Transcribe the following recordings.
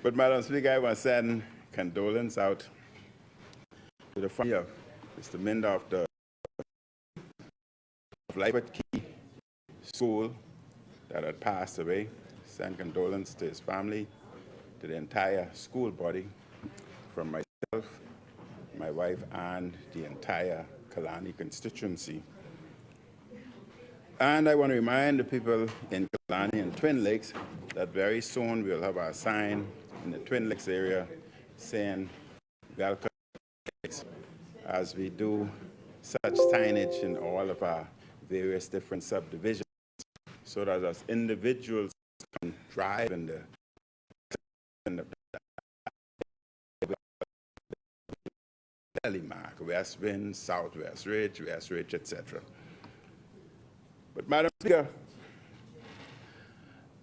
But, Madam Speaker, I want to send condolence out to the family of Mr. Minder of the Hubert Key School that had passed away. Send condolence to his family, to the entire school body, from myself, my wife, and the entire Killarney constituency. And I want to remind the people in Killarney and Twin Lakes that very soon we'll have our sign in the Twin Lakes area saying welcome, as we do such signage in all of our various different subdivisions, so that as individuals can drive in the mark, West Wind, Southwest Ridge, etc. But, Madam Speaker,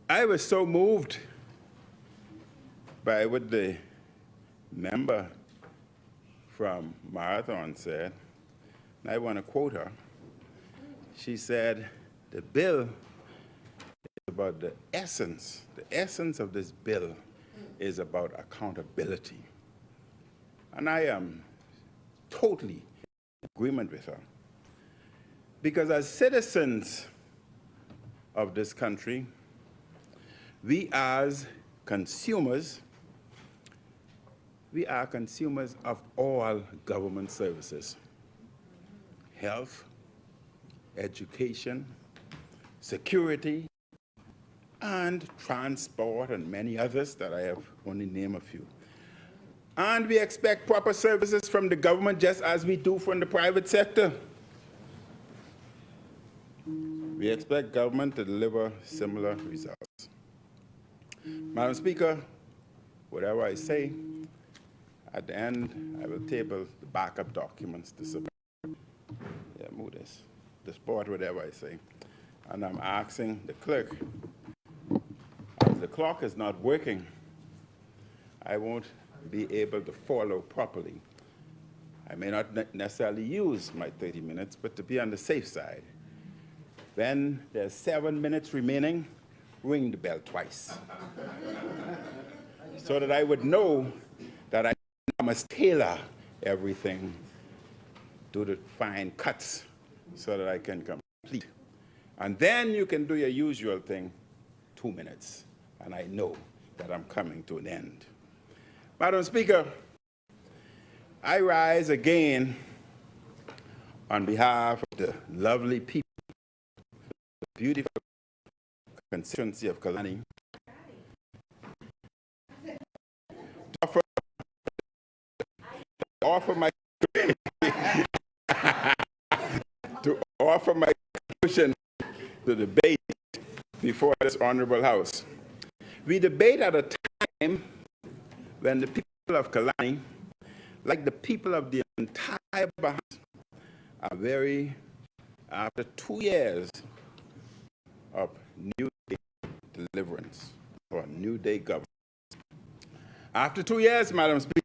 I was so moved by what the member from Marathon said, and I want to quote her. She said, the bill is about the essence of this bill is about accountability. And I am totally in agreement with her. Because as citizens of this country, we as consumers, we are consumers of all government services: health, education, security, and transport, and many others that I have only named a few. And we expect proper services from the government just as we do from the private sector. We expect government to deliver similar results. Madam Speaker, whatever I say, at the end, I will table the backup documents to support. Yeah, move this. To support whatever I say. And I'm asking the clerk, as the clock is not working, I won't be able to follow properly. I may not necessarily use my 30 minutes, but to be on the safe side, when there's 7 minutes remaining, ring the bell twice, so that I would know that I must tailor everything, do the fine cuts, so that I can complete. And then you can do your usual thing, 2 minutes, and I know that I'm coming to an end. Madam Speaker, I rise again on behalf of the lovely people, the beautiful constituency of Killarney, to offer my contribution to debate before this honorable House. We debate at a time when the people of Killarney, like the people of the entire Bahamas, are very, after 2 years of New Day deliverance, or New Day government. After 2 years, Madam Speaker,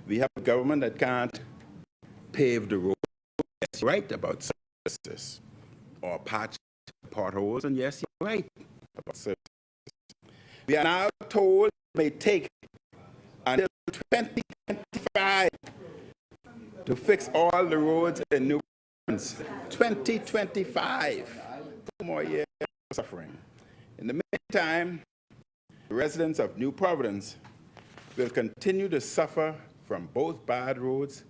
we have a government that can't pave the road. Yes, you're right about services, or patch potholes, and yes, you're right about services. We are now told it may take until 2025 to fix all the roads in New Orleans. 2025. 2 more years of suffering. In the meantime, the residents of New Providence will continue to suffer from both bad roads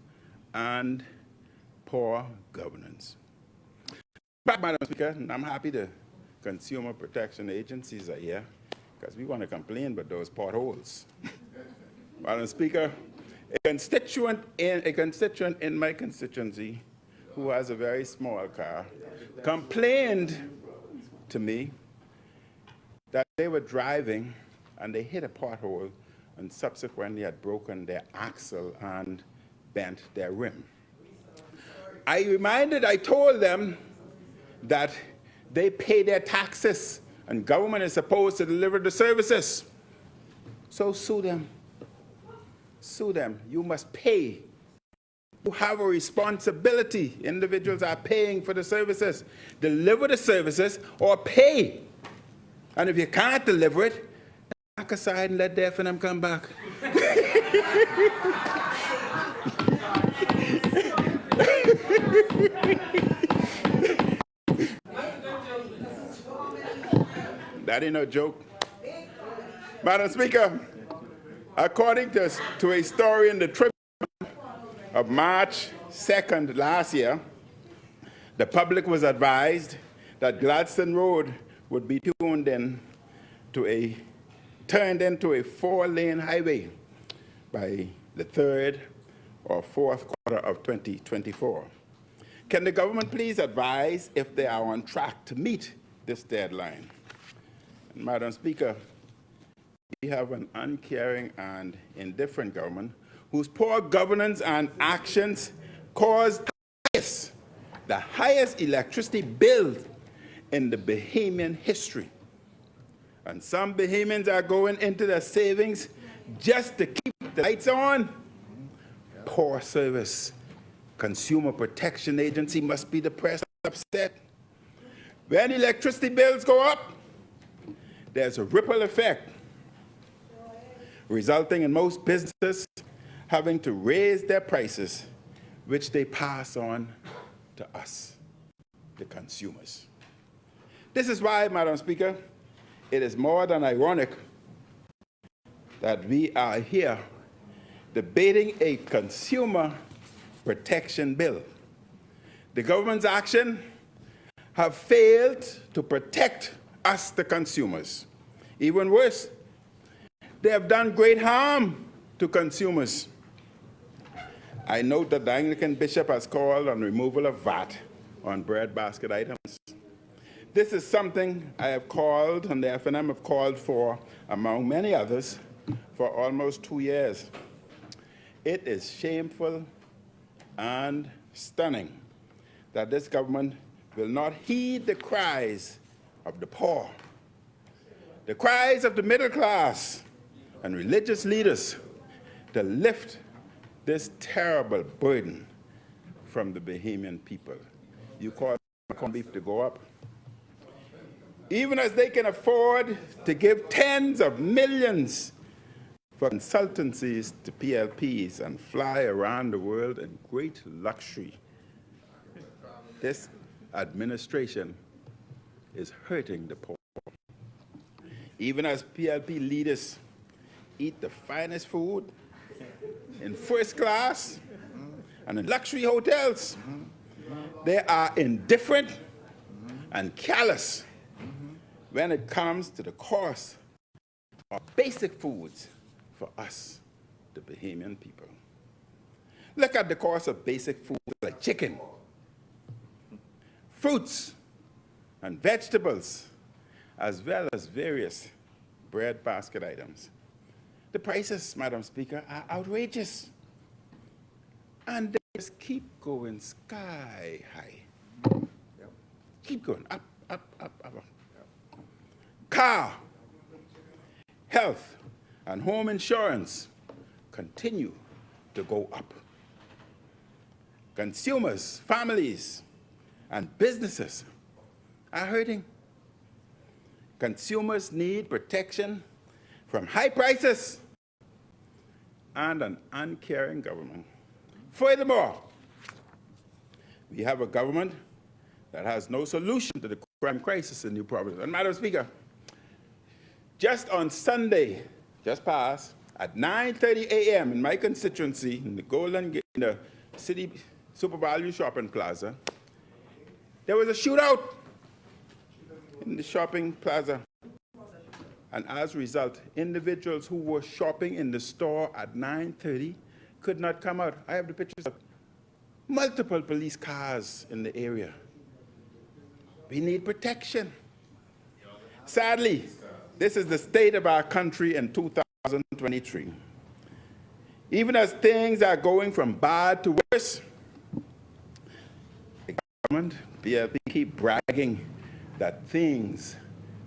and poor governance. But, Madam Speaker, and I'm happy the consumer protection agencies are here, because we want to complain about those potholes. Madam Speaker, a constituent in my constituency who has a very small car complained to me that they were driving and they hit a pothole and subsequently had broken their axle and bent their rim. I told them that they pay their taxes and government is supposed to deliver the services. So sue them. Sue them. You must pay. You have a responsibility. Individuals are paying for the services. Deliver the services or pay. And if you can't deliver it, back aside and let the F&M come back. That ain't no joke. Madam Speaker, according to a story in the Tribune of March 2nd last year, the public was advised that Gladstone Road would be turned into a 4-lane highway by the 3rd or 4th quarter of 2024. Can the government please advise if they are on track to meet this deadline? And Madam Speaker, we have an uncaring and indifferent government whose poor governance and actions caused the highest electricity bill in the Bahamian history. And some Bahamians are going into their savings just to keep the lights on. Poor service. Consumer Protection Agency must be depressed and upset. When electricity bills go up, there's a ripple effect, resulting in most businesses having to raise their prices, which they pass on to us, the consumers. This is why, Madam Speaker, it is more than ironic that we are here debating a consumer protection bill. The government's action have failed to protect us, the consumers. Even worse, they have done great harm to consumers. I note that the Anglican bishop has called on removal of VAT on bread basket items. This is something I have called, and the F&M have called for, among many others, for almost 2 years. It is shameful and stunning that this government will not heed the cries of the poor, the cries of the middle class and religious leaders to lift this terrible burden from the Bahamian people. You call corned beef to go up? Even as they can afford to give tens of millions for consultancies to PLPs and fly around the world in great luxury, this administration is hurting the poor. Even as PLP leaders eat the finest food in first class and in luxury hotels, they are indifferent and callous when it comes to the cost of basic foods for us, the Bahamian people. Look at the cost of basic foods like chicken, fruits, and vegetables, as well as various bread basket items. The prices, Madam Speaker, are outrageous. And they just keep going sky high. Keep going up, up, up, up. Car, health, and home insurance continue to go up. Consumers, families, and businesses are hurting. Consumers need protection from high prices and an uncaring government. Furthermore, we have a government that has no solution to the crime crisis in New Providence. And Madam Speaker, just on Sunday, just past, at 9:30 a.m. in my constituency, in the Golden Gate, in the City Super Value Shopping Plaza, there was a shootout in the shopping plaza. And as a result, individuals who were shopping in the store at 9:30 could not come out. I have the pictures of multiple police cars in the area. We need protection. Sadly, this is the state of our country in 2023. Even as things are going from bad to worse, the government, PLP, keep bragging that things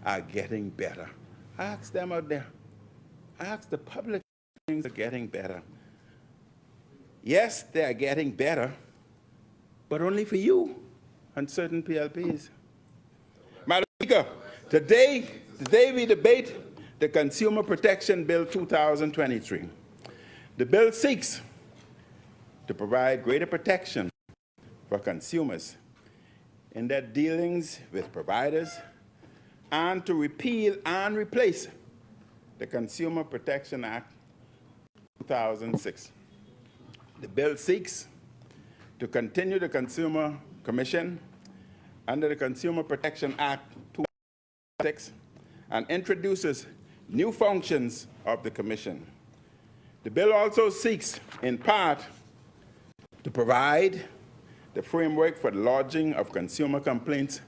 are getting better. Ask them out there. Ask the public if things are getting better. Yes, they are getting better, but only for you and certain PLPs. Madam Speaker, today we debate the Consumer Protection Bill 2023. The bill seeks to provide greater protection for consumers in their dealings with providers and to repeal and replace the Consumer Protection Act 2006. The bill seeks to continue the Consumer Commission under the Consumer Protection Act 2006 and introduces new functions of the Commission. The bill also seeks, in part, to provide the framework for the lodging of consumer complaints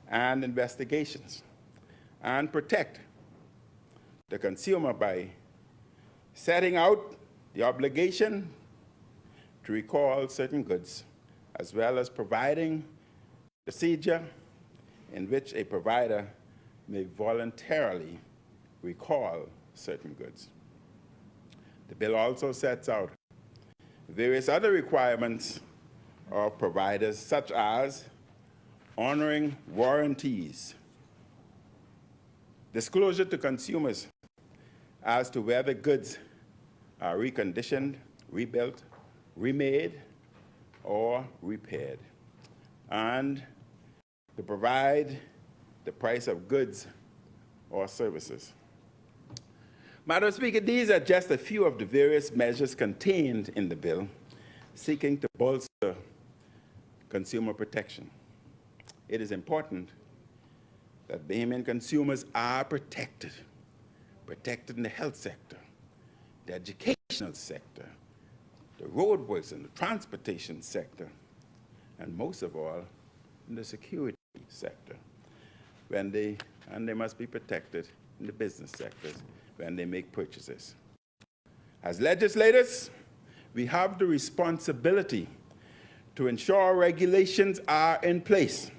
and investigations, and protect the consumer by setting out the obligation to recall certain goods, as well as providing a procedure in which a provider may voluntarily recall certain goods. The bill also sets out various other requirements of providers, such as honoring warranties, disclosure to consumers as to whether goods are reconditioned, rebuilt, remade, or repaired, and to provide the price of goods or services. Madam Speaker, these are just a few of the various measures contained in the bill seeking to bolster consumer protection. It is important that Bahamian consumers are protected in the health sector, the educational sector, the roadworks and the transportation sector, and most of all, in the security sector, and they must be protected in the business sectors when they make purchases. As legislators, we have the responsibility to ensure regulations are in place,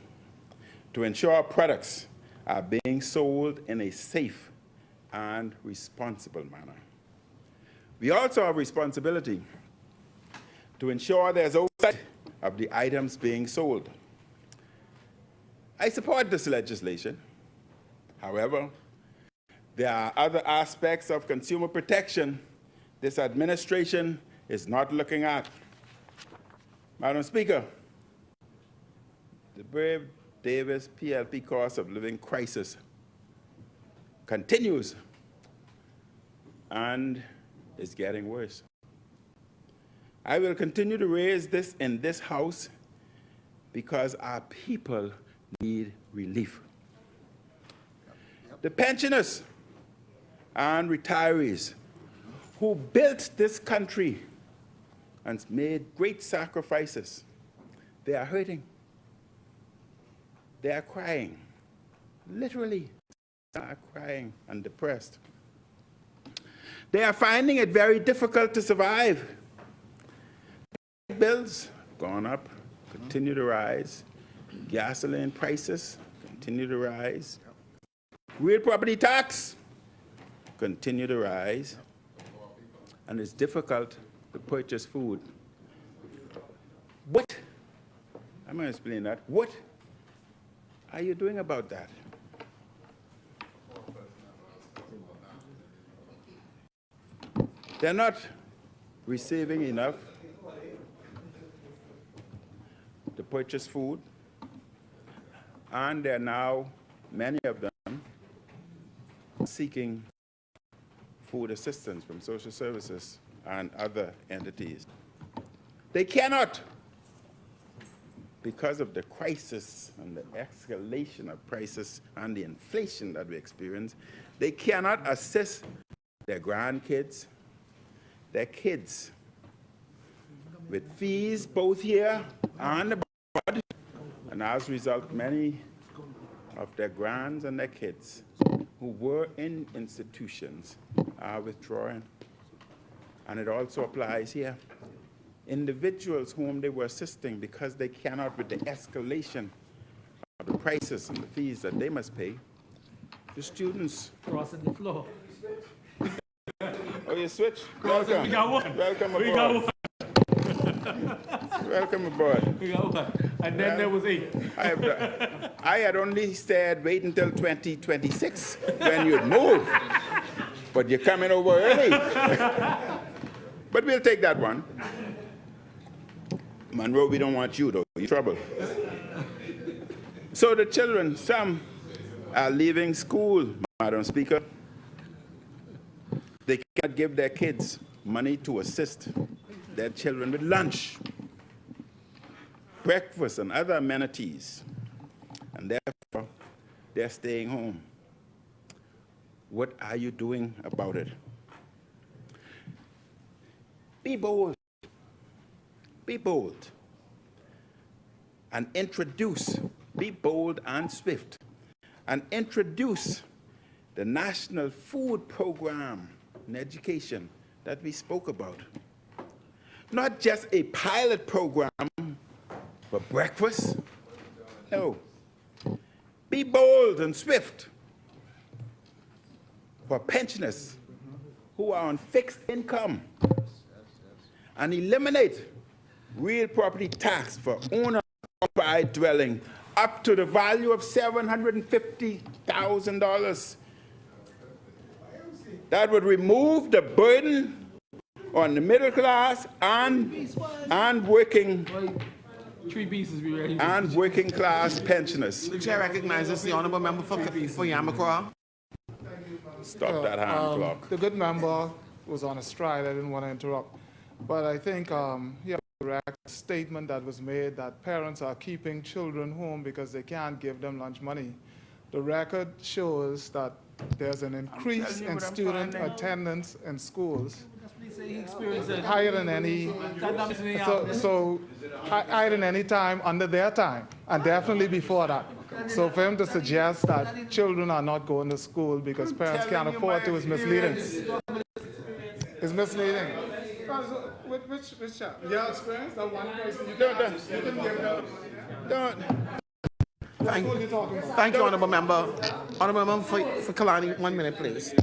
to ensure products are being sold in a safe and responsible manner. We also have responsibility to ensure there's oversight of the items being sold. I support this legislation. However, there are other aspects of consumer protection this administration is not looking at. Madam Speaker, the Brave Davis PLP cost of living crisis continues and is getting worse. I will continue to raise this in this House because our people need relief. The pensioners and retirees who built this country and made great sacrifices, they are hurting. They are crying. Literally, they are crying and depressed. They are finding it very difficult to survive. Bills have gone up, continue to rise. Gasoline prices continue to rise. Real property tax continue to rise. And it's difficult to purchase food. What? I'm going to explain that. What are you doing about that? They're not receiving enough to purchase food, and they're now, many of them, seeking food assistance from social services and other entities. They cannot, because of the crisis and the escalation of prices and the inflation that we experience, they cannot assist their grandkids, their kids, with fees both here and abroad, and as a result, many of their grands and their kids who were in institutions are withdrawing. And it also applies here. Individuals whom they were assisting because they cannot, with the escalation of the prices and the fees that they must pay, the students. Crossing the floor. Oh, you switch? Welcome. We got one. Welcome aboard. We got one. Welcome aboard. We got one. And then there was 8. I had only said wait until 2026 when you'd move. but you're coming over early. But we'll take that one. Monroe, we don't want you, though. You're trouble. So the children, some are leaving school, Madam Speaker. They cannot give their kids money to assist their children with lunch, breakfast, and other amenities. And therefore, they're staying home. What are you doing about it? Be bold. Be bold. And introduce, be bold and swift, and introduce the National Food Program in education that we spoke about. Not just a pilot program for breakfast. No. Be bold and swift for pensioners who are on fixed income, and eliminate real property tax for owner-occupied dwelling up to the value of $750,000. That would remove the burden on the middle class and working class pensioners. The chair recognizes the honourable member for Yamacraw. Stop that hand clock. The good member was on a stride. I didn't want to interrupt. But I think the correct statement that was made that parents are keeping children home because they can't give them lunch money. The record shows that there's an increase in student attendance in schools higher than any, higher than any time under their time, and definitely before that. So for him to suggest that children are not going to school because parents can't afford to is misleading. It's misleading. Which child? Your experience? That one person you can give them. Don't. Thank you, honourable member. Honourable member for Killarney, 1 minute, please.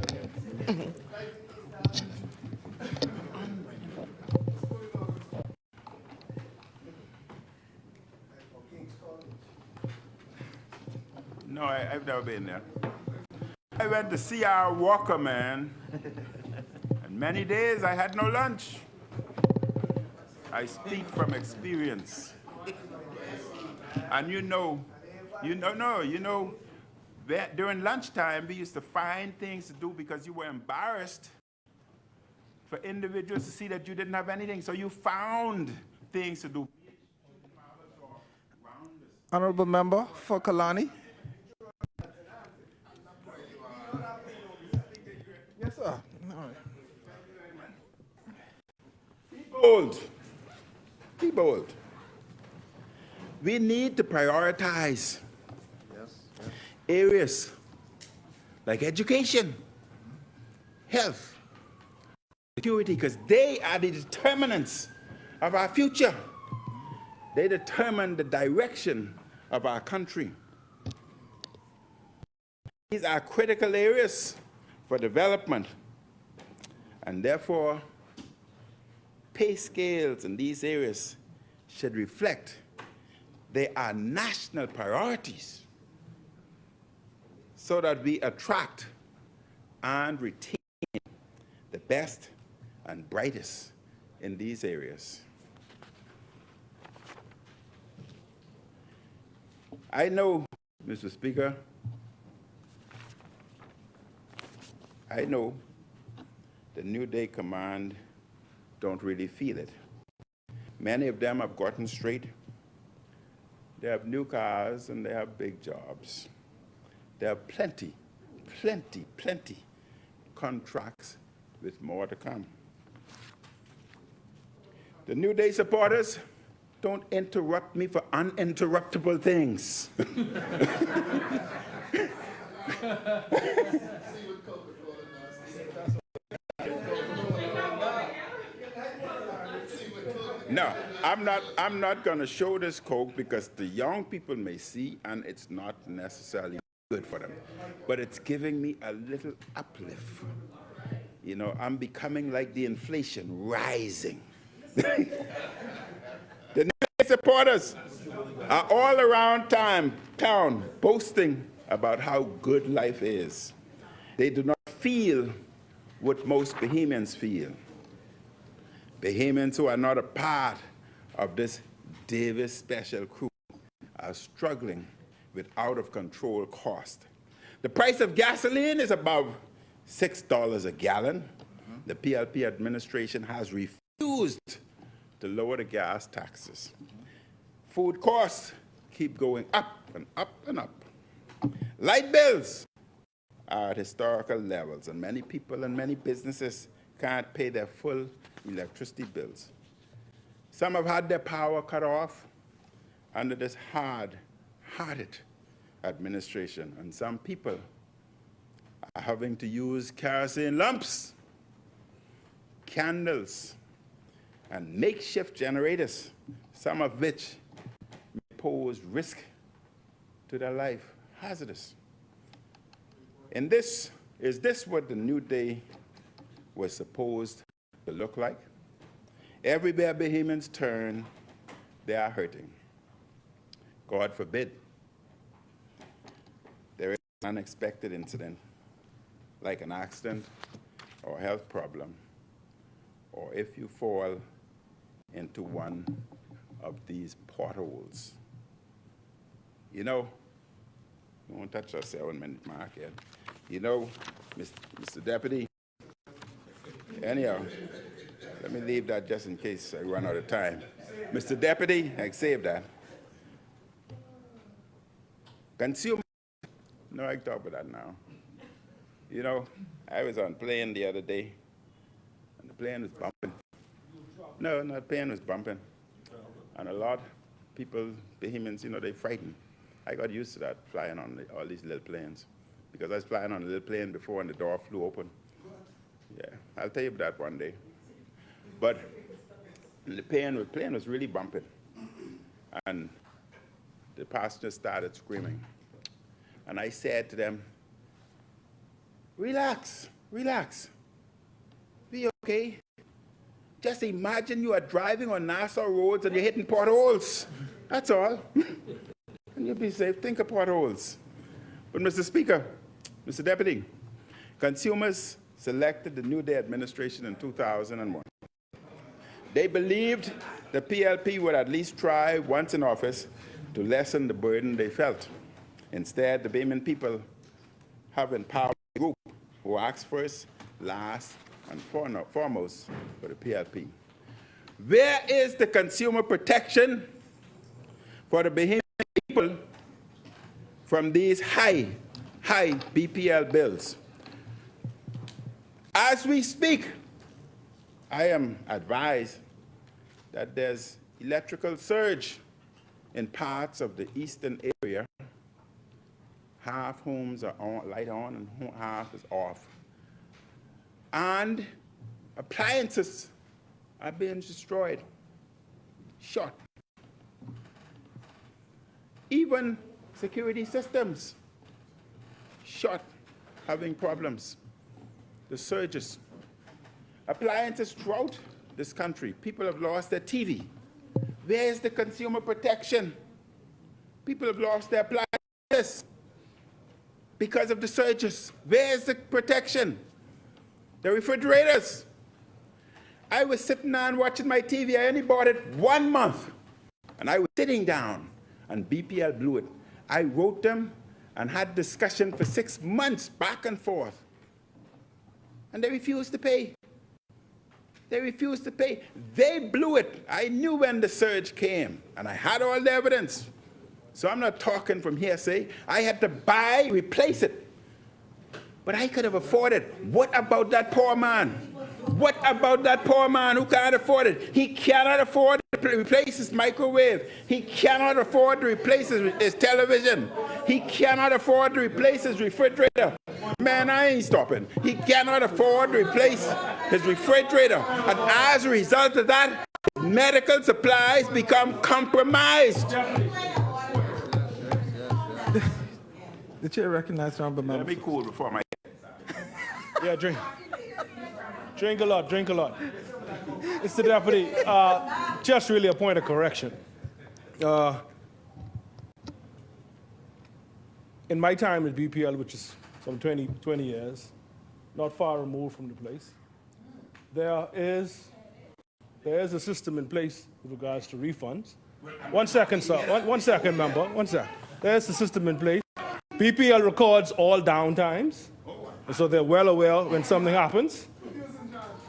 No, I've never been there. I went to see our Walker, man, and many days I had no lunch. I speak from experience. And during lunchtime, we used to find things to do because you were embarrassed for individuals to see that you didn't have anything. So you found things to do. Honourable member for Killarney. Yes, sir. Be bold. Be bold. We need to prioritize areas like education, health, security, because they are the determinants of our future. They determine the direction of our country. These are critical areas for development, and therefore pay scales in these areas should reflect they are national priorities so that we attract and retain the best and brightest in these areas. I know, Mr. Speaker, I know the New Day Command don't really feel it. Many of them have gotten straight. They have new cars and they have big jobs. There are plenty contracts with more to come. The New Day supporters don't interrupt me for uninterruptible things. No, I'm not going to show this Coke because the young people may see and it's not necessarily good for them. But it's giving me a little uplift. You know, I'm becoming like the inflation, rising. The new supporters are all around town boasting about how good life is. They do not feel what most Bahamians feel. Bahamians who are not a part of this Davis special crew are struggling with out-of-control cost. The price of gasoline is above $6 a gallon. The PLP administration has refused to lower the gas taxes. Food costs keep going up and up and up. Light bills are at historical levels, and many people and many businesses can't pay their full electricity bills. Some have had their power cut off under this hard-hearted administration, and some people are having to use kerosene lamps, candles, and makeshift generators, some of which may pose risk to their life, hazardous. Is this what the new day was supposed to look like? Everywhere Bahamians turn, they are hurting. God forbid there is an unexpected incident, like an accident or health problem, or if you fall into one of these potholes. You know, we won't touch our 7-minute mark yet. You know, Mr. Deputy, anyhow, let me leave that just in case I run out of time. Mr. Deputy, I saved that. Consumer, no, I can talk about that now. You know, I was on a plane the other day, and the plane was bumping. No, the plane was bumping. And a lot of people, Bahamians, you know, they frightened. I got used to that, flying on all these little planes. Because I was flying on a little plane before and the door flew open. Yeah, I'll tell you about that one day. But the plane was really bumping. And the passengers started screaming. And I said to them, relax, relax. Be okay. Just imagine you are driving on Nassau roads and you're hitting potholes. That's all. And you'll be safe. Think of potholes. But Mr. Speaker, Mr. Deputy, consumers selected the New Day administration in 2001. They believed the PLP would at least try once in office to lessen the burden they felt. Instead, the Bahamian people have empowered a group who acts first, last, and foremost for the PLP. Where is the consumer protection for the Bahamian people from these high BPL bills? As we speak, I am advised that there's electrical surge in parts of the eastern area. Half homes are on, light on and half is off. And appliances are being destroyed, shot. Even security systems, shot, having problems. The surges. Appliances throughout this country. People have lost their TV. Where is the consumer protection? People have lost their appliances because of the surges. Where is the protection? The refrigerators. I was sitting down watching my TV. I only bought it 1 month. And I was sitting down, and BPL blew it. I wrote them and had discussion for 6 months, back and forth. And they refused to pay. They refused to pay. They blew it. I knew when the surge came, and I had all the evidence. So I'm not talking from hearsay. I had to buy, replace it. But I could have afforded. What about that poor man? What about that poor man who can't afford it? He cannot afford to replace his microwave. He cannot afford to replace his television. He cannot afford to replace his refrigerator. Man, I ain't stopping. He cannot afford to replace his refrigerator. And as a result of that, medical supplies become compromised. The chair recognizes the honourable member. Let me cool before my... Yeah, drink. Drink a lot, drink a lot. Mr. Deputy, just really a point of correction. In my time at BPL, which is some 20 years, not far removed from the place. There is a system in place with regards to refunds. 1 second, sir. One second, member. 1 sec. There's a system in place. PPL records all downtimes, so they're well aware when something happens.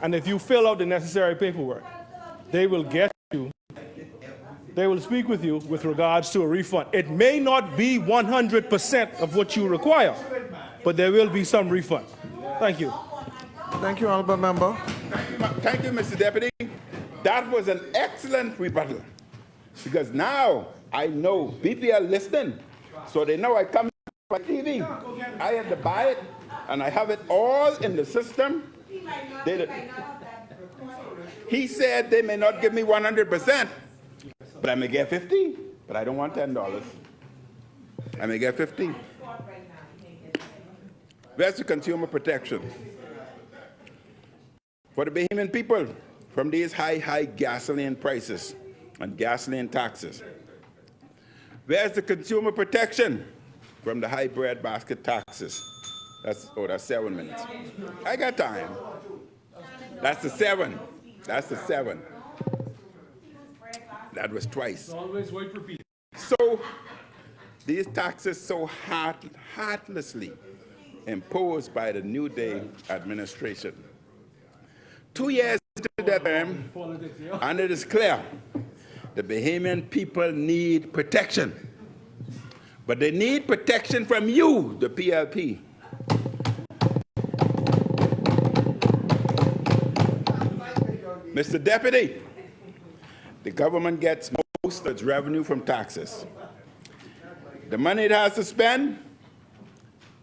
And if you fill out the necessary paperwork, they will speak with you with regards to a refund. It may not be 100% of what you require, but there will be some refund. Thank you. Thank you, honourable member. Thank you, Mr. Deputy. That was an excellent rebuttal, because now I know BPL listening, so they know I come on TV. I had to buy it, and I have it all in the system. He said they may not give me 100%, but I may get 50. But I don't want $10. I may get 50. Where's the consumer protection for the Bahamian people from these high gasoline prices and gasoline taxes? Where's the consumer protection from the high bread basket taxes? That's 7 minutes. I got time. That's the 7. That's the 7. That was twice. Always wait for people. So these taxes so heartlessly imposed by the New Day administration. 2 years into that term, and it is clear the Bahamian people need protection. But they need protection from you, the PLP. Mr. Deputy, the government gets most of its revenue from taxes. The money it has to spend,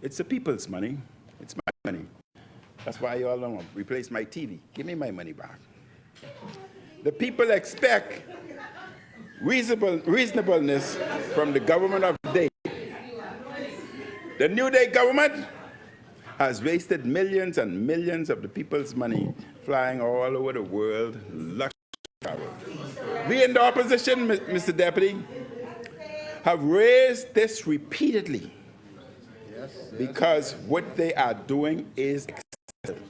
it's the people's money. It's my money. That's why you all don't want to replace my TV. Give me my money back. The people expect reasonableness from the government of the day. The New Day government has wasted millions and millions of the people's money flying all over the world, luxury travel. We in the opposition, Mr. Deputy, have raised this repeatedly because what they are doing is excessive.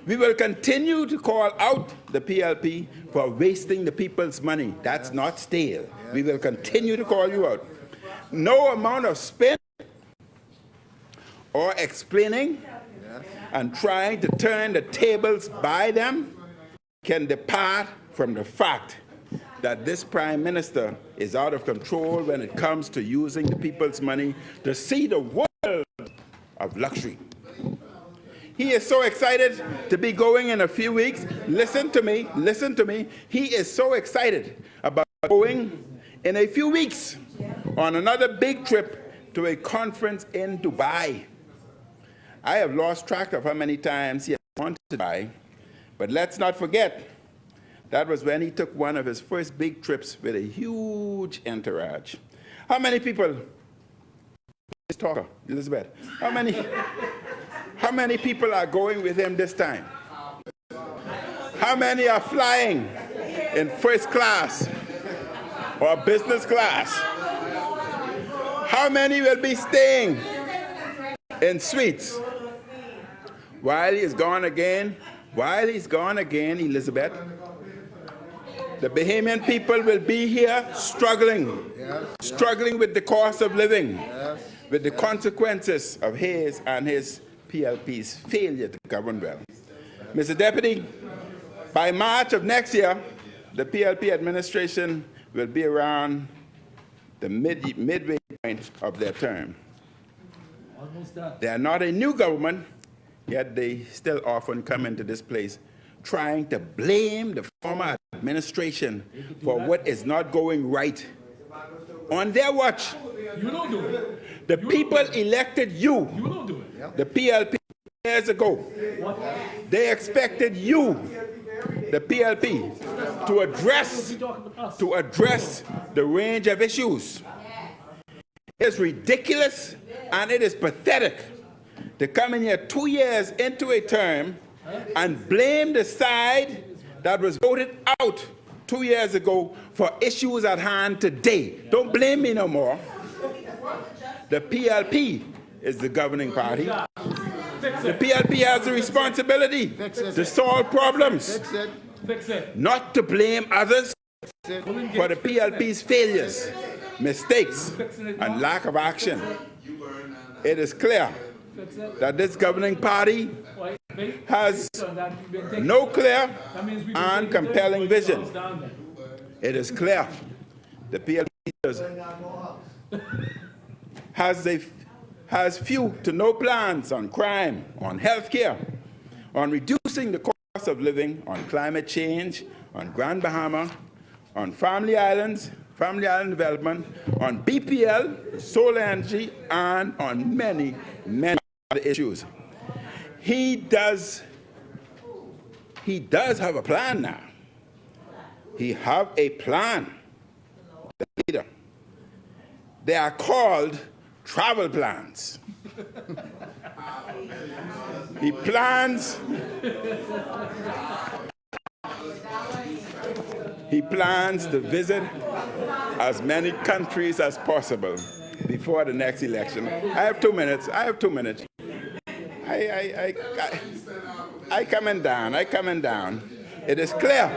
We will continue to call out the PLP for wasting the people's money. That's not stale. We will continue to call you out. No amount of spin or explaining and trying to turn the tables by them can depart from the fact that this Prime Minister is out of control when it comes to using the people's money to see the world of luxury. He is so excited to be going in a few weeks. Listen to me, listen to me. He is so excited about going in a few weeks on another big trip to a conference in Dubai. I have lost track of how many times he has gone to Dubai, but let's not forget, that was when he took one of his first big trips with a huge entourage. How many people, this talker, Elizabeth, how many people are going with him this time? How many are flying in first class or business class? How many will be staying in suites? While he's gone again, Elizabeth, the Bahamian people will be here struggling, struggling with the cost of living, with the consequences of his and his PLP's failure to govern well. Mr. Deputy, by March of next year, the PLP administration will be around the midway point of their term. They are not a new government, yet they still often come into this place trying to blame the former administration for what is not going right. On their watch, You don't do it. the people elected you, You don't do it. the PLP, years ago. They expected you, the PLP, to address the range of issues. It is ridiculous and it is pathetic to come in here 2 years into a term and blame the side that was voted out 2 years ago for issues at hand today. Don't blame me no more. The PLP is the governing party. The PLP has the responsibility to solve problems, not to blame others for the PLP's failures, mistakes, and lack of action. It is clear that this governing party has no clear and compelling vision. It is clear the PLP has few to no plans on crime, on health care, on reducing the cost of living, on climate change, on Grand Bahama, on family island development, on BPL, solar energy, and on many, many other issues. He does have a plan now. He have a plan. The leader. They are called travel plans. He plans to visit as many countries as possible before the next election. I have 2 minutes. I coming down. It is clear,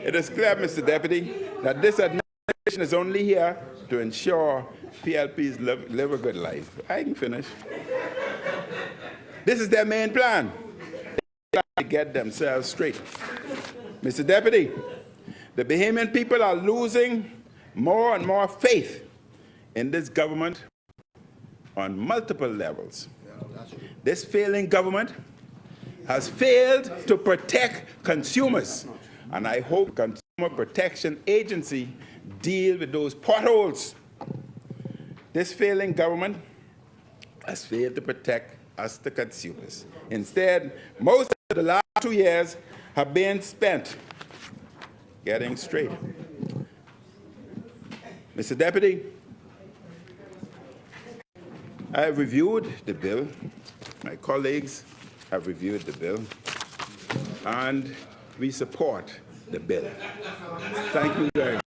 Mr. Deputy, that this administration is only here to ensure PLPs live a good life. I can finish. This is their main plan. They try to get themselves straight. Mr. Deputy, the Bahamian people are losing more and more faith in this government on multiple levels. This failing government has failed to protect consumers, and I hope Consumer Protection Agency deal with those potholes. This failing government has failed to protect us, the consumers. Instead, most of the last 2 years have been spent getting straight. Mr. Deputy, I have reviewed the bill. My colleagues have reviewed the bill, and we support the bill. Thank you very much.